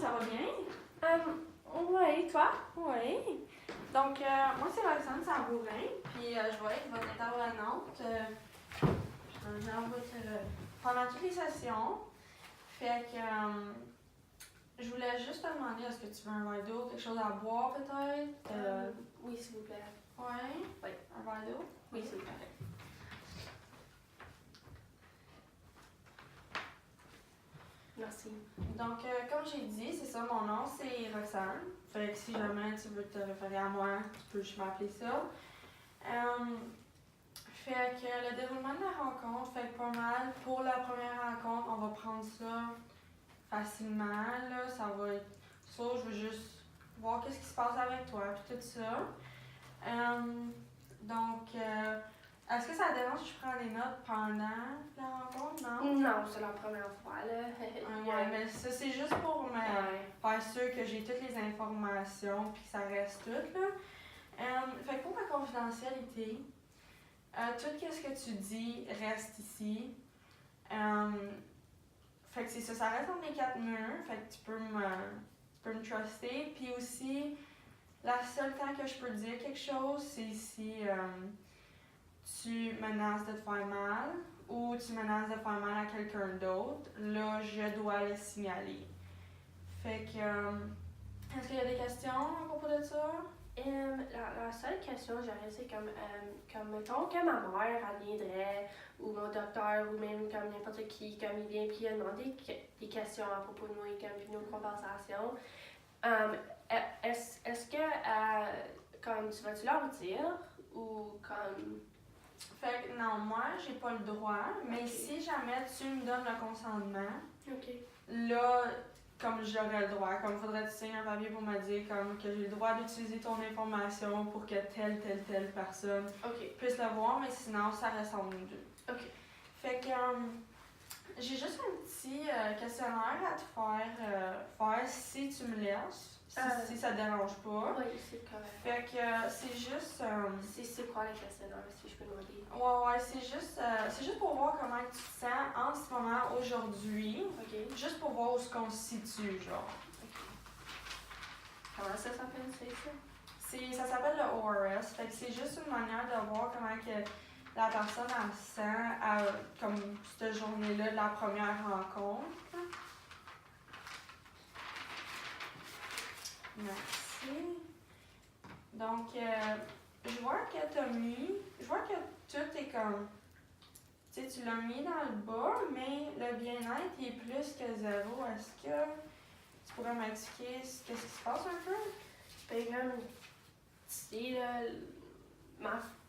ça va bien? Oui, toi? Oui. Donc, moi, c'est Roxane Sabourin, puis je vais être votre intervenante pendant toutes les sessions. Fait que je voulais juste te demander, est-ce que tu veux un verre d'eau, quelque chose à boire peut-être? Oui, s'il vous plaît. Oui? Oui. Un verre d'eau? Oui, s'il vous plaît. Merci. Donc, comme j'ai dit, c'est ça, mon nom, c'est Roxane. Fait que si jamais tu veux te référer à moi, tu peux juste m'appeler ça. Fait que le déroulement de la rencontre fait que pas mal. Pour la première rencontre, on va prendre ça facilement, là. Ça va être ça, je veux juste voir qu'est-ce qui se passe avec toi, puis tout ça. Donc, est-ce que ça te dérange si je prends des notes pendant la rencontre, non? Non, c'est la première fois, là. Ouais, mais ça, c'est juste pour me faire sûr que j'ai toutes les informations puis que ça reste tout, là. Fait que pour ma confidentialité, tout ce que tu dis reste ici. Fait que c'est ça, ça reste entre les quatre murs, fait que tu peux me truster. Puis aussi, la seule temps que je peux te dire quelque chose, c'est si tu menaces de te faire mal ou tu menaces de faire mal à quelqu'un d'autre. Là, je dois le signaler. Fait que, est-ce qu'il y a des questions à propos de ça? La seule question que j'aurais, c'est comme mettons que ma mère, elle viendrait, ou mon docteur, ou même comme n'importe qui, comme il vient, puis il a demandé des questions à propos de moi, comme puis nos conversations. Est-ce que, comme, tu vas-tu leur dire, ou comme... Fait que non, moi, j'ai pas le droit, mais Okay. si jamais tu me donnes le consentement, OK. là, comme j'aurais le droit, comme faudrait que tu signes un papier pour me dire comme que j'ai le droit d'utiliser ton information pour que telle personne OK. puisse le voir, mais sinon, ça reste entre nous deux. OK. Fait que j'ai juste un petit questionnaire à te faire si tu me laisses, si ça te dérange pas. Oui, c'est correct. Fait que c'est juste... C'est quoi le questionnaire, si je peux demander? Ouais, c'est juste pour voir comment tu te sens en ce moment, aujourd'hui. OK. Juste pour voir où est-ce qu'on se situe, genre. OK. Comment ça s'appelle, c'est ça? Ça s'appelle le ORS. Fait que c'est juste une manière de voir comment que la personne elle se sent comme cette journée-là de la première rencontre. Merci. Donc, je vois que je vois que tout est comme, tu sais, tu l'as mis dans le bas, mais le bien-être il est plus que zéro. Est-ce que tu pourrais m'expliquer qu'est-ce qui se passe un peu? Ben, comme, tu sais, là,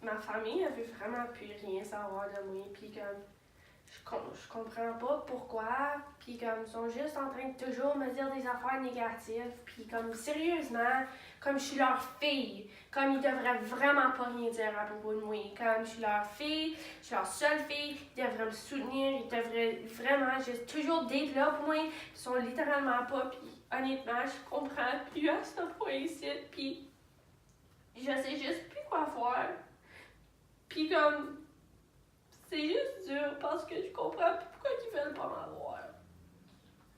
ma famille, elle veut vraiment plus rien savoir de moi, puis comme, je comprends pas pourquoi, puis comme, ils sont juste en train de toujours me dire des affaires négatives, puis comme, sérieusement, comme je suis leur fille, comme ils devraient vraiment pas rien dire à propos de moi, comme je suis leur fille, je suis leur seule fille, ils devraient me soutenir, ils devraient vraiment juste toujours d'être là pour moi, ils sont littéralement pas, puis honnêtement, je comprends plus à ce point ici, puis je sais juste plus quoi faire, puis comme, c'est juste dur parce que je comprends plus pourquoi ils veulent pas m'avoir.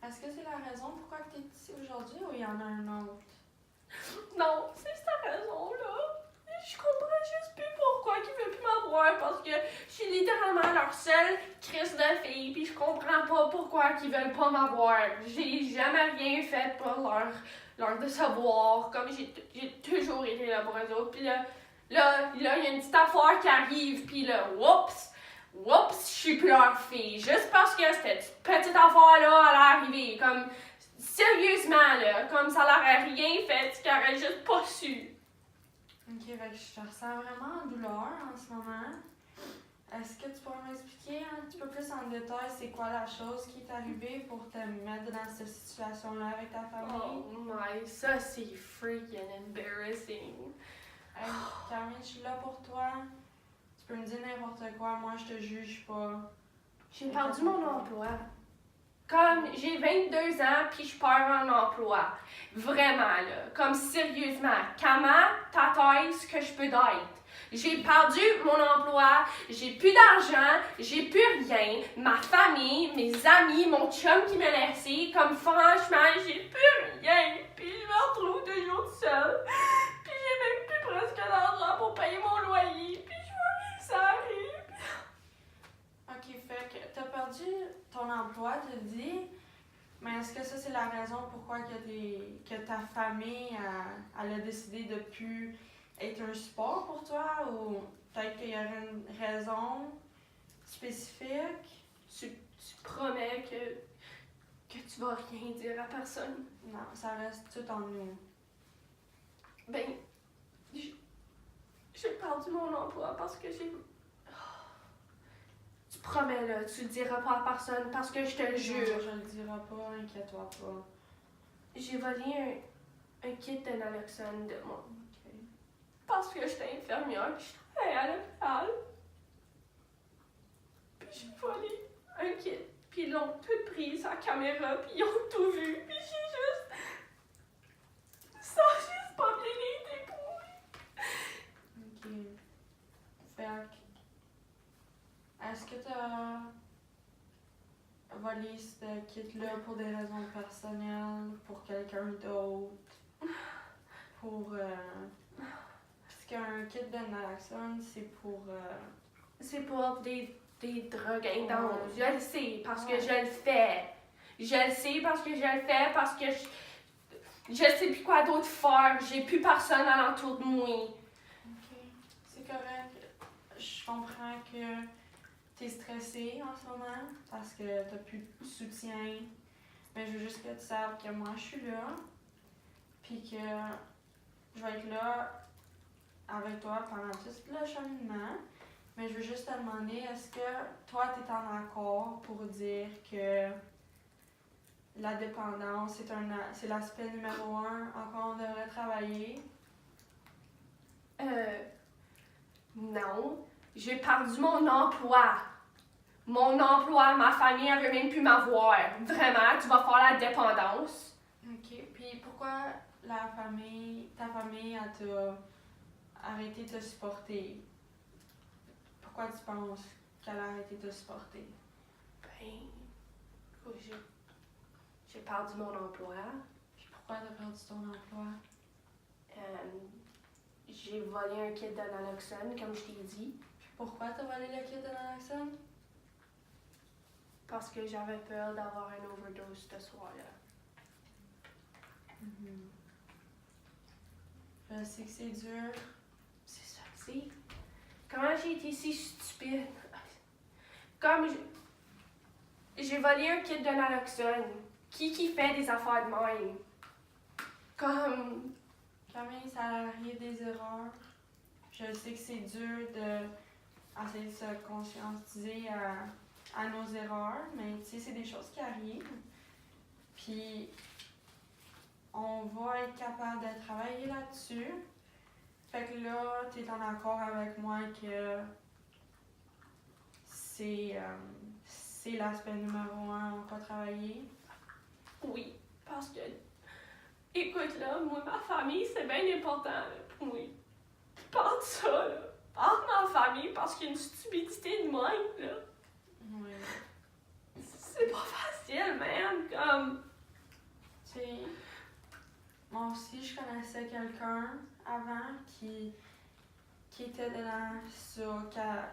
Est-ce que c'est la raison pourquoi tu es ici aujourd'hui ou il y en a un autre? Non, c'est cette raison-là. Je comprends juste plus pourquoi ils veulent plus m'avoir parce que je suis littéralement leur seule crise de fille puis je comprends pas pourquoi ils veulent pas m'avoir. J'ai jamais rien fait pour leur décevoir, comme j'ai toujours été là pour eux autres. Puis là, il y a une petite affaire qui arrive puis là, oups, je suis plus leur fille. Juste parce que cette petite affaire-là allait arriver, comme... Sérieusement, là, comme ça leur a rien fait, qu'ils auraient juste pas su. Ok, fait que je te ressens vraiment en douleur en ce moment. Est-ce que tu pourrais m'expliquer un petit peu plus en détail c'est quoi la chose qui est arrivée pour te mettre dans cette situation-là avec ta famille? Oh my, ça c'est freaking embarrassing. Hey, Camille, je suis là pour toi. Tu peux me dire n'importe quoi, moi je te juge pas. J'ai perdu mon emploi. Comme j'ai 22 ans puis je perds un emploi. Vraiment là. Comme sérieusement. Comment t'attends que je peux d'être? J'ai perdu mon emploi, j'ai plus d'argent, j'ai plus rien. Ma famille, mes amis, mon chum qui m'a laissé, comme franchement, j'ai plus emploi, tu le dis, mais est-ce que ça, c'est la raison pourquoi que ta famille, elle a décidé de plus être un support pour toi, ou peut-être qu'il y aurait une raison spécifique? Tu promets que tu vas rien dire à personne? Non, ça reste tout en nous. Ben, j'ai perdu mon emploi parce que j'ai... Tu promets, là, tu le diras pas à personne parce que je te le jure. Non, je le dirai pas, inquiète-toi pas. J'ai volé un kit de naloxone de moi. Ok. Parce que j'étais infirmière puis je travaillais à l'hôpital. Puis j'ai volé un kit. Puis ils l'ont tout pris, sa caméra, puis ils ont tout vu. Puis j'ai juste... Ça a juste pas bien été pour moi. Ok. Fait que, est-ce que t'as volé ce kit-là pour des raisons personnelles, pour quelqu'un d'autre, pour... Parce qu'un kit de naloxone, c'est pour... C'est pour des drogues intenses. Ouais. Je le sais parce que Ouais. je le fais. Je le sais parce que je le fais parce que je sais plus quoi d'autre faire. J'ai plus personne alentour de moi. Ok, c'est correct. Je comprends que t'es stressée en ce moment parce que t'as plus de soutien. Mais je veux juste que tu saches que moi, je suis là. Puis que je vais être là avec toi pendant tout le cheminement. Mais je veux juste te demander, est-ce que toi, t'es en accord pour dire que la dépendance, c'est l'aspect numéro 1 en quoi on devrait travailler? Non. J'ai perdu mon emploi. Mon emploi, ma famille, elle veut même plus m'avoir. Vraiment, tu vas faire la dépendance. Ok, puis pourquoi ta famille, elle t'a arrêté de te supporter? Pourquoi tu penses qu'elle a arrêté de te supporter? Ben, j'ai perdu mon emploi. Puis pourquoi t'as perdu ton emploi? J'ai volé un kit de naloxone, comme je t'ai dit, Puis pourquoi t'as volé le kit de naloxone? parce que j'avais peur d'avoir une overdose ce soir-là. Je sais que c'est dur. C'est ça que c'est. Comment j'ai été si stupide? Comme j'ai volé un kit de naloxone. Qui fait des affaires de même? Comme... Camille, ça arrive des erreurs. Je sais que c'est dur d'essayer de se conscientiser à nos erreurs, mais tu sais, c'est des choses qui arrivent. Puis, on va être capable de travailler là-dessus. Fait que là, tu es en accord avec moi que c'est l'aspect numéro 1, on va travailler. Oui, parce que... Écoute, là, moi, ma famille, c'est bien important là, pour moi. Parle de ça, là. Parle de ma famille parce qu'il y a une stupidité de même, là. Oui. C'est pas facile, man. Comme... Tu sais, moi aussi, je connaissais quelqu'un avant qui était dans ça,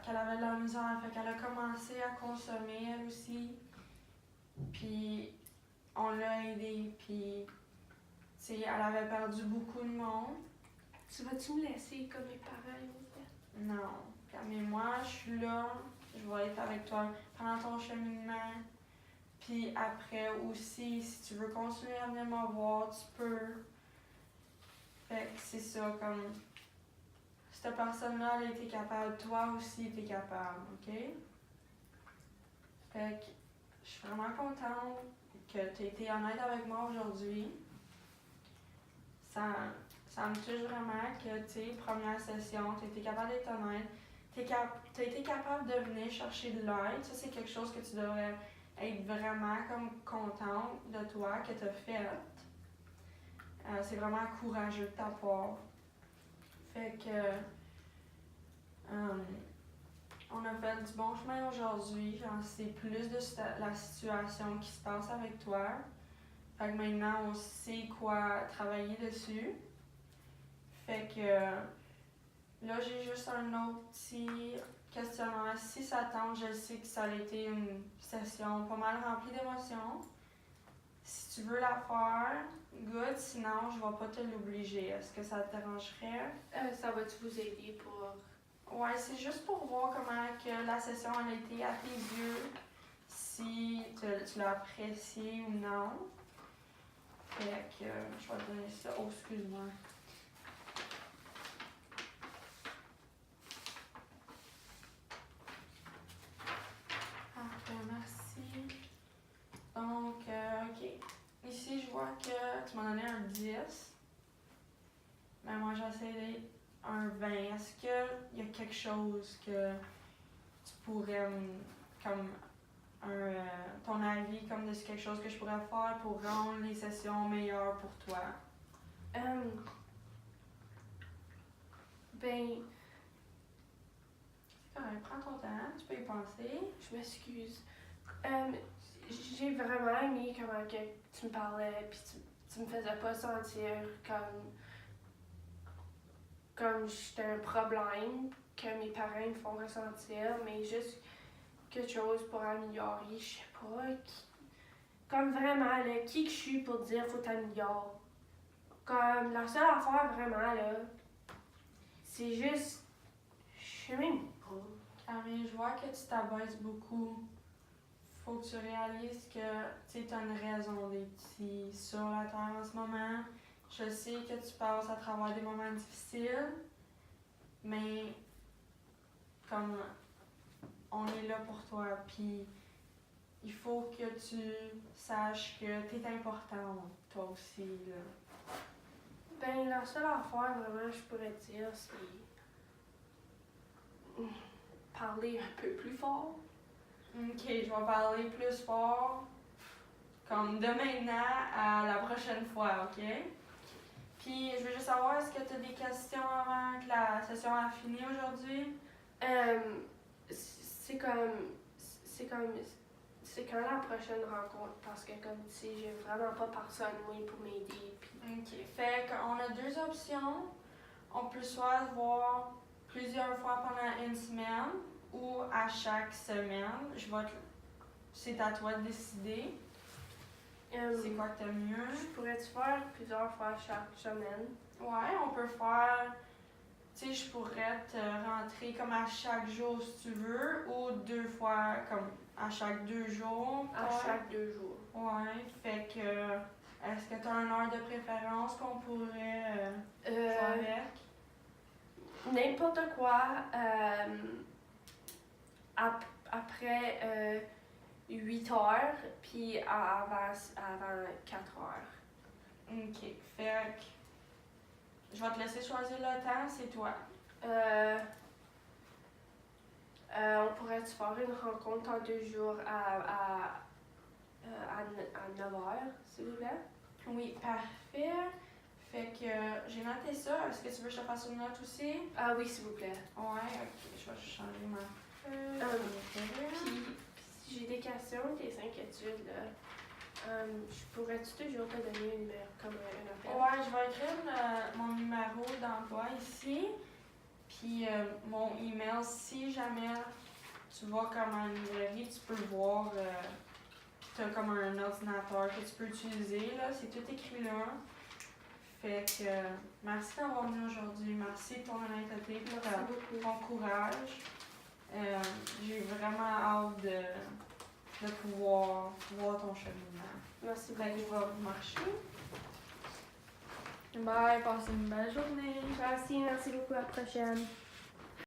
qu'elle avait de la misère. Fait qu'elle a commencé à consommer, elle aussi. Puis, on l'a aidée. Puis, tu sais, elle avait perdu beaucoup de monde. Tu vas-tu me laisser comme mes parents, Non. Mais moi, je suis là. Je vais être avec toi pendant ton cheminement. Puis après aussi, si tu veux continuer à venir me voir, tu peux. Fait que c'est ça, comme... Cette personne-là, elle a été capable. Toi aussi, t'es capable, OK? Fait que je suis vraiment contente que tu aies été honnête avec moi aujourd'hui. Ça me touche vraiment que, tu sais, première session, tu as été capable d'être honnête. Tu as été capable de venir chercher de l'aide. Ça, c'est quelque chose que tu devrais être vraiment comme contente de toi, que tu as fait. C'est vraiment courageux de ta part. Fait que... on a fait du bon chemin aujourd'hui. J'en sais plus de la situation qui se passe avec toi. Fait que maintenant, on sait quoi travailler dessus. Fait que là, j'ai juste un autre petit questionnaire si ça tente. Je sais que ça a été une session pas mal remplie d'émotions. Si tu veux la faire, good. Sinon, je vais pas te l'obliger. Est-ce que ça te dérangerait? Ça va-tu vous aider pour... Ouais, c'est juste pour voir comment que la session a été à tes yeux, si tu l'as apprécié ou non. Fait que je vais te donner ça. Oh, excuse-moi. Parfait, merci. Donc, ok. Ici, je vois que tu m'as donné un 10. Mais moi, j'essaie d'être un 20. Est-ce qu'il y a quelque chose que tu pourrais, comme, ton avis, comme de quelque chose que je pourrais faire pour rendre les sessions meilleures pour toi? Ben, C'est correct, prends ton temps, tu peux y penser. je m'excuse. J'ai vraiment aimé comment que tu me parlais, puis tu me faisais pas sentir comme j'étais un problème que mes parents me font ressentir, mais juste quelque chose pour améliorer, je sais pas. Comme vraiment, là, qui que je suis pour dire faut t'améliorer? Comme la seule affaire vraiment, là, c'est juste. Je sais même pas. Camille, je vois que tu t'abaisses beaucoup. Faut que tu réalises que tu as une raison d'être ici sur la Terre en ce moment. Je sais que tu passes à travers des moments difficiles, mais comme on est là pour toi, puis il faut que tu saches que tu es important, toi aussi. Là. Ben, la seule affaire vraiment, je pourrais dire, c'est. Parler un peu plus fort. Ok, je vais parler plus fort, comme de maintenant à la prochaine fois, ok? Puis, je veux juste savoir, est-ce que tu as des questions avant que la session a fini aujourd'hui? C'est comme. C'est quand la prochaine rencontre, parce que comme tu sais, j'ai vraiment pas personne, moi, pour m'aider. Puis... Ok, fait qu'on a deux options. On peut soit se voir plusieurs fois pendant une semaine ou à chaque semaine. C'est à toi de décider. C'est quoi que t'aimes mieux? Je pourrais-tu faire plusieurs fois chaque semaine? Ouais, on peut faire. Tu sais, je pourrais te rentrer comme à chaque jour si tu veux, ou 2 fois, comme à chaque 2 jours. À chaque 2 jours. Ouais, fait que. Est-ce que tu as une heure de préférence qu'on pourrait jouer avec? N'importe quoi. Après 8 heures, puis avant 4 heures. Ok, fait que. Je vais te laisser choisir le temps, c'est toi. On pourrait-tu faire une rencontre en 2 jours à 9 heures, s'il vous plaît? Oui, parfait. Fait que j'ai noté ça. Est-ce que tu veux que je te fasse une note aussi? Ah oui, s'il vous plaît. Ouais, ok, je vais changer ma Puis, si j'ai des questions, des inquiétudes, là, je pourrais-tu toujours te donner un numéro, comme un appel? Ouais, je vais écrire mon numéro d'emploi ici. Puis mon email, si jamais tu vas comme à une librairie, tu peux voir, tu as comme un ordinateur que tu peux utiliser, là, c'est tout écrit là. Fait que merci d'avoir venu aujourd'hui, merci pour ton honnêteté, pour ton courage. J'ai vraiment hâte de pouvoir voir ton cheminement. Merci Fait que je beaucoup. vais marcher. Bye, passez une belle journée. Merci beaucoup, à la prochaine.